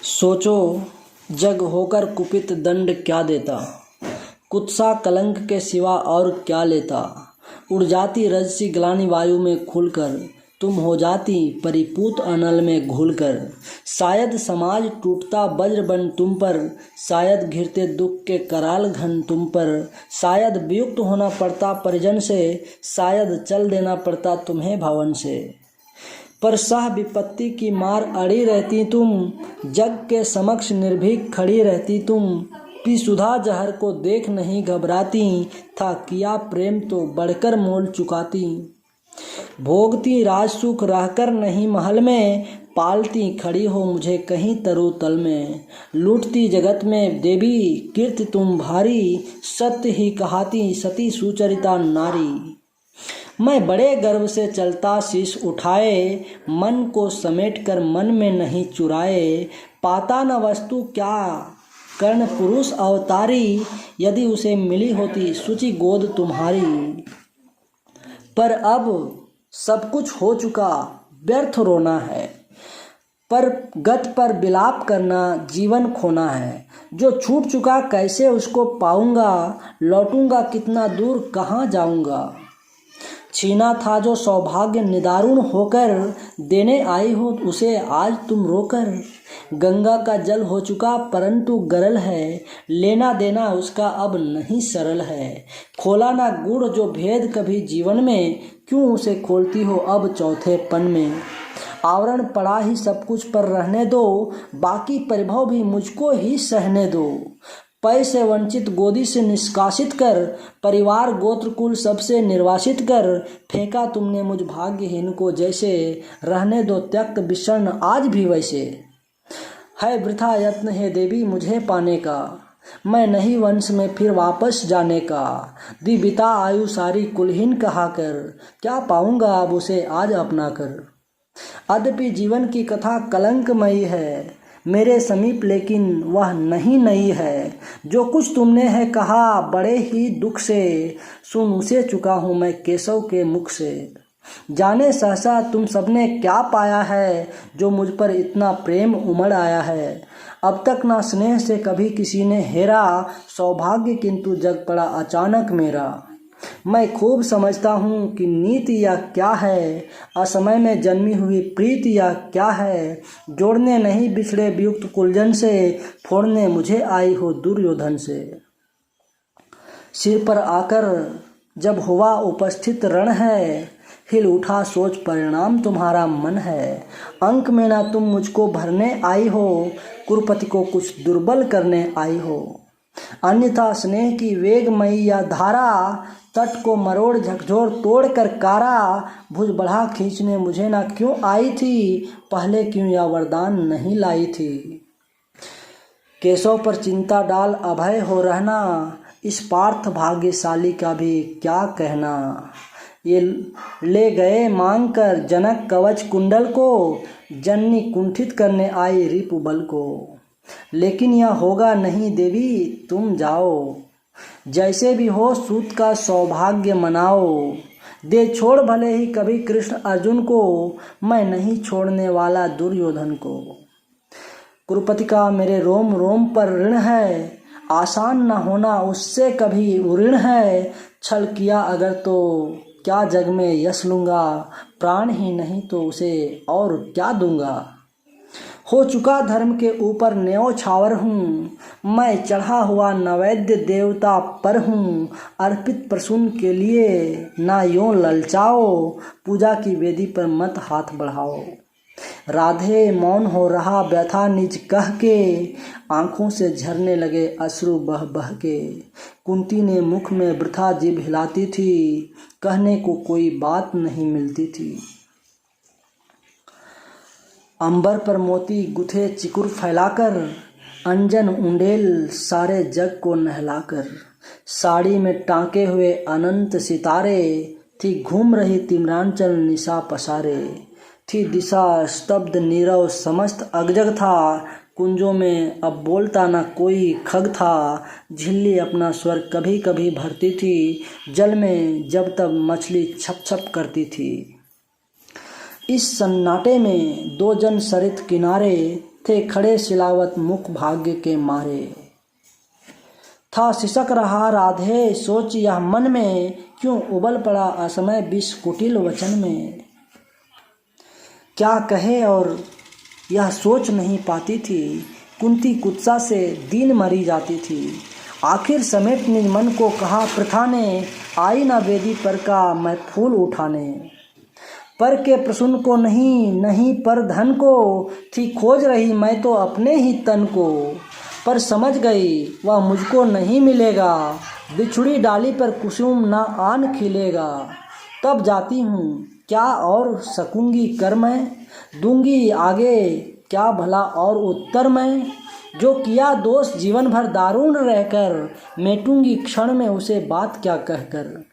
सोचो जग होकर कुपित दंड क्या देता, कुत्सा कलंक के सिवा और क्या लेता। उड़ जाती रजसी ग्लानि वायु में खुलकर, तुम हो जाती परिपूत अनल में घुलकर। शायद समाज टूटता वज्र बन तुम पर, शायद घिरते दुख के कराल घन तुम पर। शायद वियुक्त होना पड़ता परिजन से, शायद चल देना पड़ता तुम्हें भवन से। पर सह विपत्ति की मार अड़ी रहती तुम, जग के समक्ष निर्भीक खड़ी रहती तुम। पी सुधा जहर को देख नहीं घबराती, था किया प्रेम तो बढ़कर मोल चुकाती। भोगती राज सुख रहकर नहीं महल में, पालती खड़ी हो मुझे कहीं तरु तल में। लूटती जगत में देवी कीर्ति तुम भारी, सत्य ही कहाती सती सुचरिता नारी। मैं बड़े गर्व से चलता शीश उठाए, मन को समेट कर मन में नहीं चुराए। पाता न वस्तु क्या कर्ण पुरुष अवतारी, यदि उसे मिली होती शुचि गोद तुम्हारी। पर अब सब कुछ हो चुका, व्यर्थ रोना है। पर गत पर विलाप करना जीवन खोना है। जो छूट चुका कैसे उसको पाऊंगा, लौटूंगा कितना दूर कहाँ जाऊंगा। छीना था जो सौभाग्य निदारुण होकर, देने आई हो उसे आज तुम रोकर। गंगा का जल हो चुका परंतु गरल है, लेना देना उसका अब नहीं सरल है। खोला ना गूढ़ जो भेद कभी जीवन में, क्यों उसे खोलती हो अब चौथे पन में। आवरण पड़ा ही सब कुछ पर रहने दो, बाकी परिभव भी मुझको ही सहने दो। पै से वंचित गोदी से निष्कासित कर, परिवार गोत्र कुल सबसे निर्वासित कर। फेंका तुमने मुझ भाग्यहीन को जैसे, रहने दो त्यक्त विषण आज भी वैसे। है वृथा यत्न है देवी मुझे पाने का, मैं नहीं वंश में फिर वापस जाने का। दी बिता आयु सारी कुलहीन कहा कर, क्या पाऊंगा अब उसे आज अपना कर। अद्यपि जीवन की कथा कलंकमयी है, मेरे समीप लेकिन वह नहीं नई है। जो कुछ तुमने है कहा बड़े ही दुख से, सुन उसे चुका हूँ मैं केशव के मुख से। जाने सहसा तुम सबने क्या पाया है, जो मुझ पर इतना प्रेम उमड़ आया है। अब तक ना स्नेह से कभी किसी ने हेरा, सौभाग्य किंतु जग पड़ा अचानक मेरा। मैं खूब समझता हूँ कि नीति या क्या है, असमय में जन्मी हुई प्रीति या क्या है। जोड़ने नहीं बिछड़े वियुक्त कुलजन से, फोड़ने मुझे आई हो दुर्योधन से। सिर पर आकर जब हुआ उपस्थित रण है, हिल उठा सोच परिणाम तुम्हारा मन है। अंक में ना तुम मुझको भरने आई हो, कुरुपति को कुछ दुर्बल करने आई हो। अन्यथा स्नेह की वेगमयी या धारा, तट को मरोड़ झकझोर तोड़ कर कारा। भुज बढ़ा खींचने मुझे ना क्यों आई थी, पहले क्यों या वरदान नहीं लाई थी। केशव पर चिंता डाल अभय हो रहना, इस पार्थ भाग्यशाली का भी क्या कहना। ये ले गए मांग कर जनक कवच कुंडल को, जननी कुंठित करने आई रिपुबल को। लेकिन यह होगा नहीं देवी तुम जाओ, जैसे भी हो सूत का सौभाग्य मनाओ। दे छोड़ भले ही कभी कृष्ण अर्जुन को, मैं नहीं छोड़ने वाला दुर्योधन को। कुरुपति का मेरे रोम रोम पर ऋण है, आसान न होना उससे कभी ऋण है। छल किया अगर तो क्या जग में यश लूँगा, प्राण ही नहीं तो उसे और क्या दूंगा। हो चुका धर्म के ऊपर न्योछावर हूँ, मैं चढ़ा हुआ नैवेद्य देवता पर हूँ। अर्पित प्रसून के लिए ना यूं ललचाओ, पूजा की वेदी पर मत हाथ बढ़ाओ। राधे मौन हो रहा व्यथा निज कह के, आंखों से झरने लगे अश्रु बह बह के। कुंती ने मुख में वृथा जीभ हिलाती थी, कहने को कोई बात नहीं मिलती थी। अंबर पर मोती गुथे चिकुर फैलाकर, अंजन उंडेल सारे जग को नहलाकर। साड़ी में टांके हुए अनंत सितारे, थी घूम रही तिम्रांचल निशा पसारे। थी दिशा स्तब्ध नीरव समस्त अगजग था, कुंजों में अब बोलता ना कोई खग था। झिल्ली अपना स्वर कभी कभी भरती थी, जल में जब तब मछली छप छप करती थी। इस सन्नाटे में दो जन सरित किनारे, थे खड़े सिलावत मुख भाग्य के मारे। था सिसक रहा राधे सोच यह मन में, क्यों उबल पड़ा असमय विष कुटिल वचन में। क्या कहे और यह सोच नहीं पाती थी, कुंती कुत्सा से दीन मरी जाती थी। आखिर समेट निज मन को कहा प्रथा ने, आई ना वेदी पर का मैं फूल उठाने। पर के प्रसून को नहीं पर धन को, थी खोज रही मैं तो अपने ही तन को। पर समझ गई वह मुझको नहीं मिलेगा, बिछुड़ी डाली पर कुसुम ना आन खिलेगा। तब जाती हूँ क्या और सकूंगी कर मैं, दूंगी आगे क्या भला और उत्तर मैं। जो किया दोष जीवन भर दारुण रहकर, मेटूंगी क्षण में उसे बात क्या कहकर।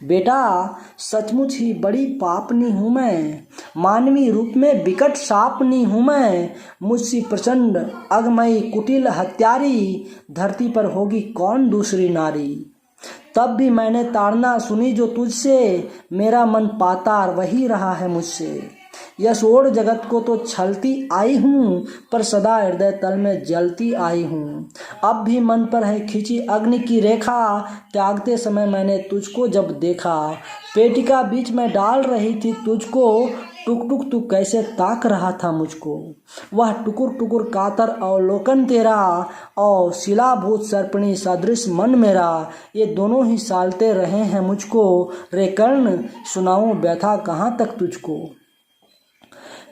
बेटा सचमुच ही बड़ी पापनी हूँ मैं, मानवी रूप में विकट सापनी हूँ मैं। मुझसी प्रचंड अगमई कुटिल हत्यारी, धरती पर होगी कौन दूसरी नारी। तब भी मैंने ताड़ना सुनी जो तुझसे, मेरा मन पातार वही रहा है मुझसे। यश ओढ़ जगत को तो छलती आई हूँ, पर सदा हृदय तल में जलती आई हूँ। अब भी मन पर है खिंची अग्नि की रेखा, त्यागते समय मैंने तुझको जब देखा। पेटिका बीच में डाल रही थी तुझको, टुक टुक तू कैसे ताक रहा था मुझको। वह टुकुर टुकुर कातर अवलोकन तेरा, और शिलाभूत सर्पणी सदृश मन मेरा। ये दोनों ही सालते रहे हैं मुझको, रे कर्ण सुनाऊं व्यथा कहाँ तक तुझको।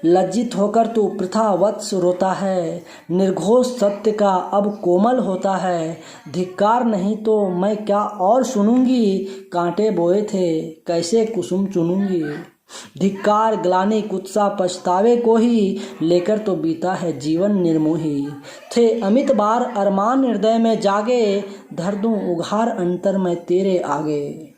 लज्जित होकर तू प्रथा वत्स रोता है, निर्घोष सत्य का अब कोमल होता है। धिक्कार नहीं तो मैं क्या और सुनूंगी, कांटे बोए थे कैसे कुसुम चुनूंगी। धिक्कार ग्लानि कुत्सा पछतावे को ही, लेकर तो बीता है जीवन निर्मोही। थे अमित बार अरमान हृदय में जागे, धर दूं उघार अंतर में तेरे आगे।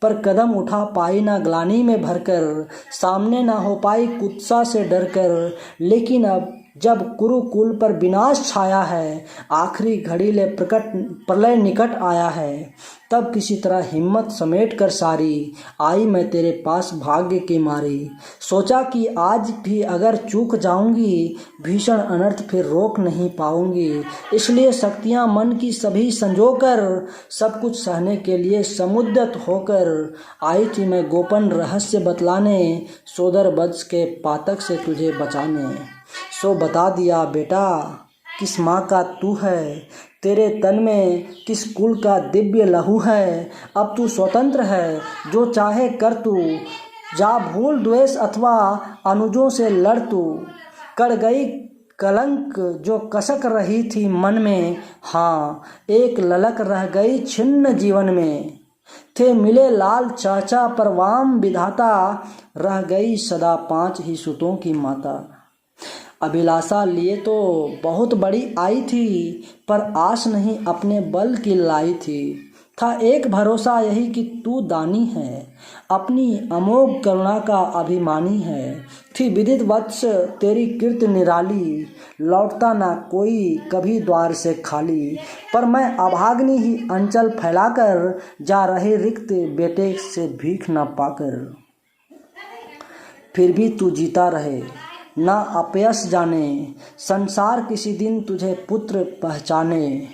पर कदम उठा पाई ना ग्लानि में भरकर, सामने ना हो पाई कुत्सा से डरकर। लेकिन अब जब कुरुकुल पर विनाश छाया है, आखिरी घड़ी ले प्रलय निकट आया है, तब किसी तरह हिम्मत समेट कर सारी आई मैं तेरे पास भाग्य की मारी। सोचा कि आज भी अगर चूक जाऊंगी, भीषण अनर्थ फिर रोक नहीं पाऊंगी। इसलिए शक्तियां मन की सभी संजोकर, सब कुछ सहने के लिए समुद्यत होकर आई थी मैं गोपन रहस्य बतलाने, सोदर वत्स के पातक से तुझे बचाने। सो बता दिया बेटा किस माँ का तू है, तेरे तन में किस कुल का दिव्य लहू है। अब तू स्वतंत्र है, जो चाहे कर तू, जा भूल द्वेष अथवा अनुजों से लड़ तू। कड़ गई कलंक जो कसक रही थी मन में, हाँ एक ललक रह गई छिन्न जीवन में। थे मिले लाल चाचा परवाम विधाता, रह गई सदा 5 ही सुतों की माता। अभिलाषा लिए तो बहुत बड़ी आई थी, पर आस नहीं अपने बल की लाई थी। था एक भरोसा यही कि तू दानी है, अपनी अमोघ करुणा का अभिमानी है। थी विदित वत्स तेरी कीर्ति निराली, लौटता ना कोई कभी द्वार से खाली। पर मैं अभाग्नि ही अंचल फैलाकर, जा रहे रिक्त बेटे से भीख न पाकर। फिर भी तू जीता रहे ना अपयश जाने, संसार किसी दिन तुझे पुत्र पहचाने।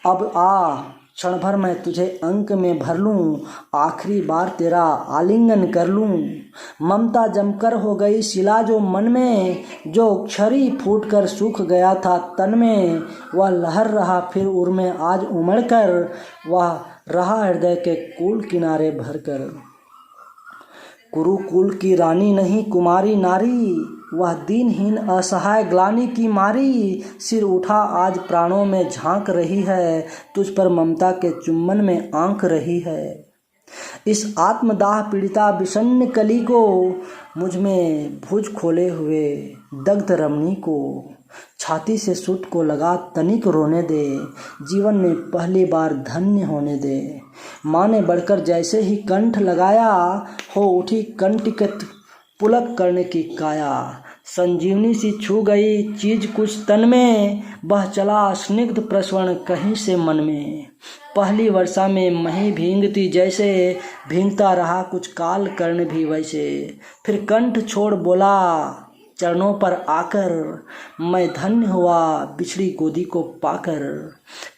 अब आ क्षण भर मैं तुझे अंक में भर लूँ, आखिरी बार तेरा आलिंगन कर लूँ। ममता जमकर हो गई शिला जो मन में, जो क्षरी फूट कर सूख गया था तन में। वह लहर रहा फिर उर में आज उमड़ कर, वह रहा हृदय के कूल किनारे भर कर। कुरुकुल की रानी नहीं कुमारी नारी, वह दीनहीन असहाय ग्लानि की मारी। सिर उठा आज प्राणों में झांक रही है, तुझ पर ममता के चुम्बन में आंक रही है। इस आत्मदाह पीड़िता विषण्ण कली को, मुझ में भुज खोले हुए दग्ध रमणी को। छाती से सुत को लगा तनिक रोने दे, जीवन में पहली बार धन्य होने दे। माँ ने बढ़कर जैसे ही कंठ लगाया, हो उठी कंटिकत पुलक करने की काया। संजीवनी सी छू गई चीज कुछ तन में, बह चला स्निग्ध प्रस्वण कहीं से मन में। पहली वर्षा में मही भींगती जैसे, भींगता रहा कुछ काल कर्ण भी वैसे। फिर कंठ छोड़ बोला चरणों पर आकर, मैं धन्य हुआ बिछड़ी गोदी को पाकर।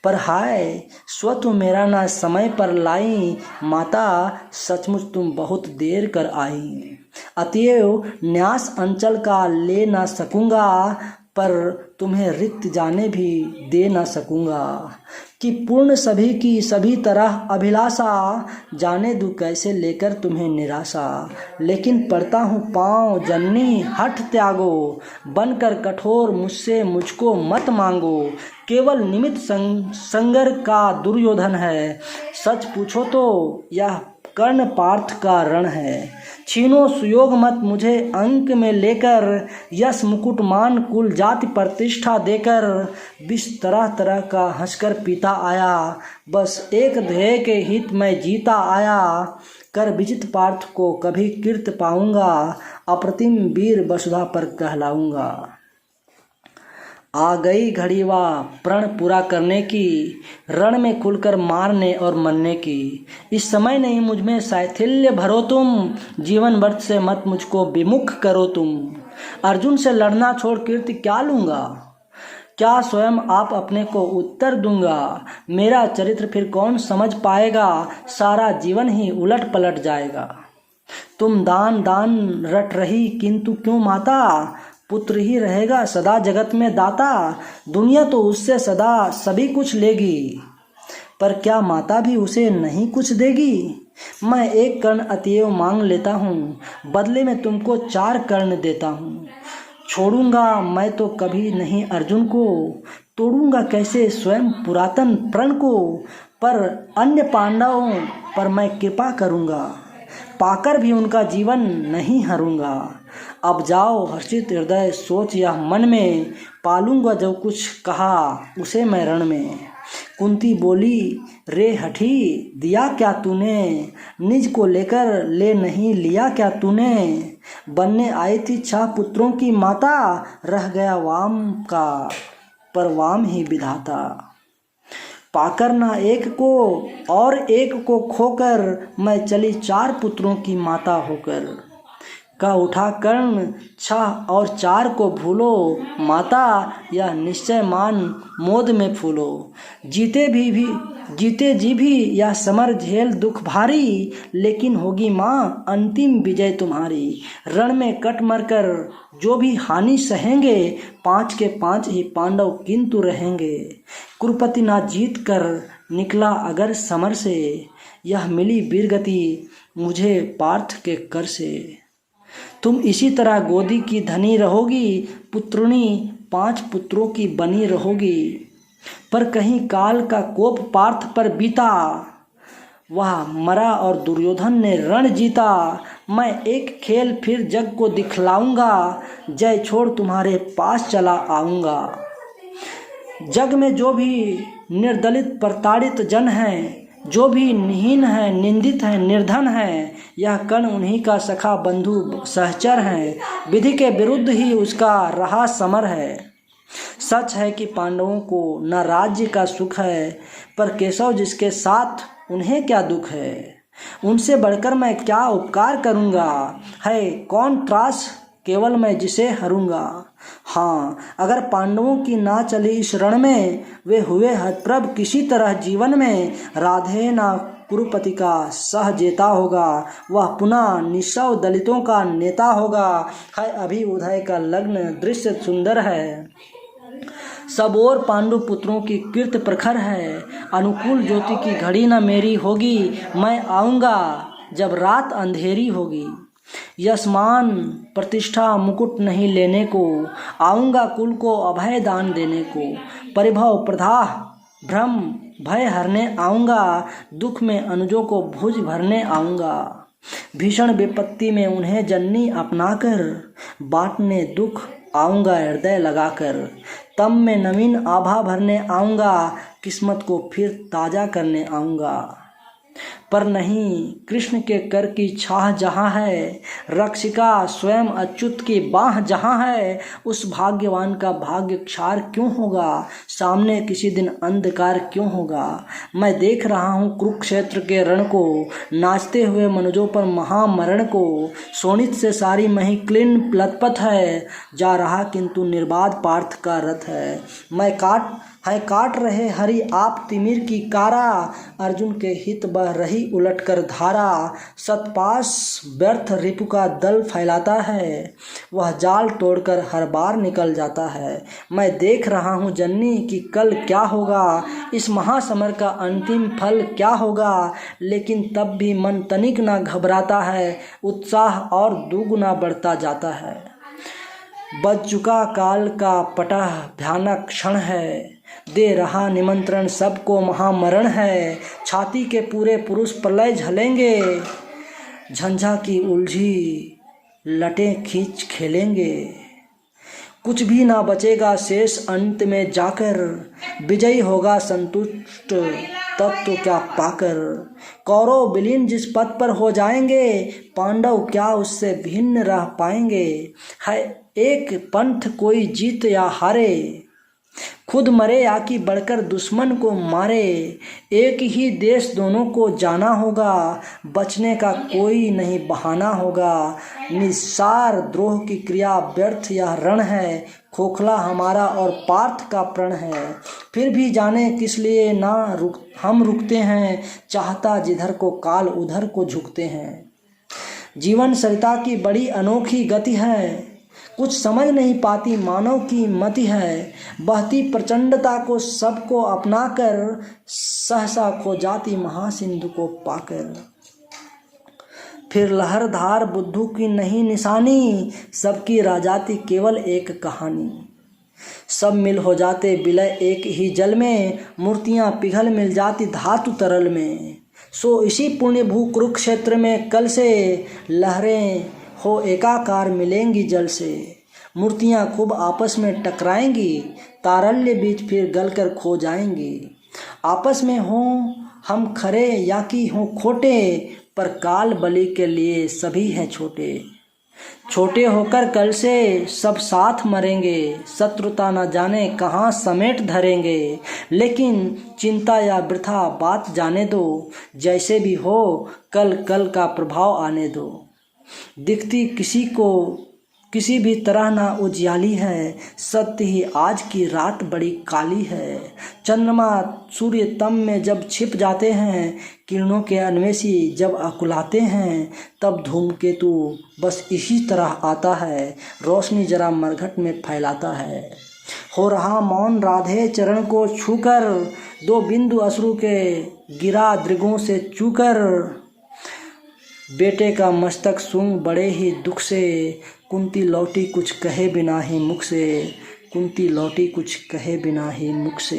पर हाय स्व तुम मेरा ना समय पर लाई, माता सचमुच तुम बहुत देर कर आई। अतएव न्यास अंचल का ले ना सकूँगा, पर तुम्हें रिक्त जाने भी दे ना सकूँगा। कि पूर्ण सभी की सभी तरह अभिलाषा, जाने दूँ कैसे लेकर तुम्हें निराशा। लेकिन पड़ता हूँ पाँव जननी हठ त्यागो, बनकर कठोर मुझसे मुझको मत मांगो। केवल निमित्त संगर का दुर्योधन है, सच पूछो तो यह कर्ण पार्थ का रण है। छीनो सुयोग मत मुझे अंक में लेकर, यश मुकुट मान कुल जाति प्रतिष्ठा देकर। विष तरह तरह का हंसकर पीता आया, बस एक ध्येय के हित में जीता आया। कर विजित पार्थ को कभी कीर्त पाऊंगा, अप्रतिम वीर वसुधा पर कहलाऊंगा। आ गई घड़ी वा प्रण पूरा करने की, रण में खुलकर मारने और मरने की। इस समय नहीं मुझ में शैथिल्य भरो तुम, जीवन वर्ष से मत मुझको विमुख करो तुम। अर्जुन से लड़ना छोड़ कीर्ति क्या लूँगा, क्या स्वयं आप अपने को उत्तर दूंगा। मेरा चरित्र फिर कौन समझ पाएगा, सारा जीवन ही उलट पलट जाएगा। तुम दान दान रट रही किंतु क्यों माता, पुत्र ही रहेगा सदा जगत में दाता। दुनिया तो उससे सदा सभी कुछ लेगी, पर क्या माता भी उसे नहीं कुछ देगी। मैं एक कर्ण अतएव मांग लेता हूँ, बदले में तुमको 4 कर्ण देता हूँ। छोड़ूंगा मैं तो कभी नहीं अर्जुन को, तोड़ूंगा कैसे स्वयं पुरातन प्रण को। पर अन्य पांडवों पर मैं कृपा करूंगा, पाकर भी उनका जीवन नहीं हरूंगा। अब जाओ हर्षित हृदय सोच यह मन में, पालूंगा जो कुछ कहा उसे मैं रण में। कुंती बोली रे हठी दिया क्या तूने, निज को लेकर ले नहीं लिया क्या तूने। बनने आई थी 6 पुत्रों की माता, रह गया वाम का पर वाम ही विधाता। पाकर ना एक को और एक को खोकर, मैं चली 4 पुत्रों की माता होकर। का उठा कर्ण 6 और 4 को भूलो, माता यह निश्चय मान मोद में फूलो। जीते जी भी यह समर झेल दुख भारी, लेकिन होगी माँ अंतिम विजय तुम्हारी। रण में कट मर कर जो भी हानि सहेंगे, 5 के 5 ही पांडव किंतु रहेंगे। कुरुपति ना जीत कर निकला अगर समर से, यह मिली वीरगति मुझे पार्थ के कर से। तुम इसी तरह गोदी की धनी रहोगी, पुत्रुणी 5 पुत्रों की बनी रहोगी। पर कहीं काल का कोप पार्थ पर बीता, वह मरा और दुर्योधन ने रण जीता। मैं एक खेल फिर जग को दिखलाऊंगा, जय छोड़ तुम्हारे पास चला आऊंगा। जग में जो भी निर्दलित प्रताड़ित जन है, जो भी निहीन है निंदित है निर्धन है, यह कर्ण उन्हीं का सखा बंधु सहचर है। विधि के विरुद्ध ही उसका रहा समर है। सच है कि पांडवों को न राज्य का सुख है, पर केशव जिसके साथ उन्हें क्या दुख है। उनसे बढ़कर मैं क्या उपकार करूँगा, है कौन त्रास केवल मैं जिसे हरूंगा। हाँ अगर पांडवों की ना चली इस रण में, वे हुए हतप्रभ किसी तरह जीवन में। राधे ना कुरुपति का सह जेता होगा, वह पुनः निस्सव दलितों का नेता होगा। है अभी उदय का लग्न दृश्य सुंदर है, सब और पांडु पुत्रों की कीर्ति प्रखर है। अनुकूल ज्योति की घड़ी न मेरी होगी, मैं आऊँगा जब रात अंधेरी होगी। यशमान प्रतिष्ठा मुकुट नहीं लेने को, आऊँगा कुल को अभय दान देने को। परिभव प्रदाह भ्रम भय हरने आऊँगा, दुख में अनुजों को भुज भरने आऊँगा। भीषण विपत्ति में उन्हें जननी अपनाकर, बांटने दुख आऊँगा हृदय लगाकर। तब में नवीन आभा भरने आऊँगा, किस्मत को फिर ताजा करने आऊँगा। पर नहीं, कृष्ण के कर की छाह जहाँ है, रक्षिका स्वयं अच्युत की बाह जहाँ है, उस भाग्यवान का भाग्य क्षार क्यों होगा, सामने किसी दिन अंधकार क्यों होगा। मैं देख रहा हूँ कुरुक्षेत्र के रण को, नाचते हुए मनुजों पर महामरण को, शोणित से सारी मही क्लीन लथपथ है, जा रहा किंतु निर्बाध पार्थ का रथ है। मैं काट रहे हरि आप तिमिर की कारा, अर्जुन के हित बह रही उलट कर धारा, सतपास व्यर्थ रिपु का दल फैलाता है, वह जाल तोड़कर हर बार निकल जाता है। मैं देख रहा हूँ जननी कि कल क्या होगा, इस महासमर का अंतिम फल क्या होगा, लेकिन तब भी मन तनिक ना घबराता है, उत्साह और दुगुना बढ़ता जाता है। बज चुका काल का पटह भयानक क्षण है, दे रहा निमंत्रण सबको महामरण है, छाती के पूरे पुरुष प्रलय झलेंगे, झंझा की उलझी लटें खींच खेलेंगे, कुछ भी ना बचेगा शेष अंत में जाकर, विजयी होगा संतुष्ट तत्व क्या पाकर। कौरव विलीन जिस पथ पर हो जाएंगे, पांडव क्या उससे भिन्न रह पाएंगे। है एक पंथ कोई जीत या हारे, खुद मरे या कि बढ़कर दुश्मन को मारे, एक ही देश दोनों को जाना होगा, बचने का कोई नहीं बहाना होगा। निस्सार द्रोह की क्रिया व्यर्थ यह रण है, खोखला हमारा और पार्थ का प्रण है, फिर भी जाने किस लिए हम रुकते हैं, चाहता जिधर को काल उधर को झुकते हैं। जीवन सरिता की बड़ी अनोखी गति है, कुछ समझ नहीं पाती मानव की मति है, बहती प्रचंडता को सबको अपनाकर, सहसा खो जाती महासिंधु को पाकर। फिर लहरधार बुद्धू की नहीं निशानी, सबकी राजाती केवल एक कहानी। सब मिल हो जाते विलय एक ही जल में, मूर्तियां पिघल मिल जाती धातु तरल में। सो इसी पुण्य भू कुरुक्षेत्र में कल से, लहरें हो एकाकार मिलेंगी जल से, मूर्तियां खूब आपस में टकराएंगी, तारल्य बीच फिर गलकर खो जाएंगी। आपस में हों हम खरे या कि हों खोटे, पर काल बलि के लिए सभी हैं छोटे। छोटे होकर कल से सब साथ मरेंगे, शत्रुता न जाने कहाँ समेट धरेंगे, लेकिन चिंता या वृथा बात जाने दो, जैसे भी हो कल का प्रभाव आने दो। दिखती किसी भी तरह ना उजियाली है, सत्य ही आज की रात बड़ी काली है। चंद्रमा सूर्य तम में जब छिप जाते हैं, किरणों के अन्वेषी जब अकुलाते हैं, तब धूमकेतु बस इसी तरह आता है, रोशनी जरा मरघट में फैलाता है। हो रहा मौन राधे चरण को छूकर, दो बिंदु अश्रु के गिरा दृगों से चूकर, बेटे का मस्तक सूंघ बड़े ही दुख से, कुंती लौटी कुछ कहे बिना ही मुख से, कुंती लौटी कुछ कहे बिना ही मुख से।